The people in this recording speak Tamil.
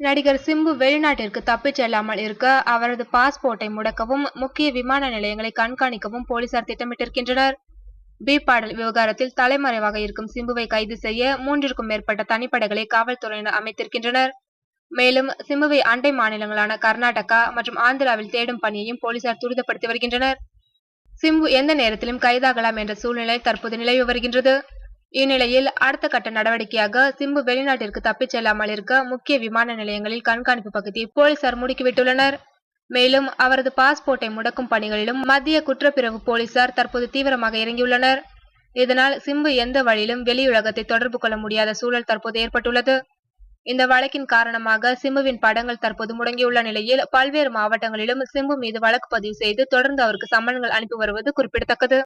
நடிகர் சிம்பு வெளிநாட்டிற்கு தப்பிச் செல்லாமல் இருக்க அவரது பாஸ்போர்ட்டை முடக்கவும் முக்கிய விமான நிலையங்களை கண்காணிக்கவும் போலீசார் திட்டமிட்டிருக்கின்றனர். பி பாடல் விவகாரத்தில் தலைமறைவாக இருக்கும் சிம்புவை கைது செய்ய 3க்கும் மேற்பட்ட தனிப்படைகளை காவல்துறையினர் அமைத்திருக்கின்றனர். மேலும் சிம்புவை அண்டை மாநிலங்களான கர்நாடகா மற்றும் ஆந்திராவில் தேடும் பணியையும் போலீசார் துரிதப்படுத்தி வருகின்றனர். சிம்பு எந்த நேரத்திலும் கைதாகலாம் என்ற சூழ்நிலை தற்போது நிலவி வருகின்றது. இந்நிலையில் அடுத்த கட்ட நடவடிக்கையாக சிம்பு வெளிநாட்டிற்கு தப்பிச் செல்லாமல் இருக்க முக்கிய விமான நிலையங்களில் கண்காணிப்பு பகுதியை போலீசார் முடுக்கிவிட்டுள்ளனர். மேலும் அவரது பாஸ்போர்ட்டை முடக்கும் பணிகளிலும் மத்திய குற்றப்பிரிவு போலீசார் தற்போது தீவிரமாக இறங்கியுள்ளனர். இதனால் சிம்பு எந்த வழியிலும் வெளியுலகத்தை தொடர்பு கொள்ள முடியாத சூழல் தற்போது ஏற்பட்டுள்ளது. இந்த வழக்கின் காரணமாக சிம்புவின் படங்கள் தற்போது முடங்கியுள்ள நிலையில் பல்வேறு மாவட்டங்களிலும் சிம்பு மீது வழக்கு பதிவு செய்து தொடர்ந்து அவருக்கு சம்மன்கள் அனுப்பி வருவது குறிப்பிடத்தக்கது.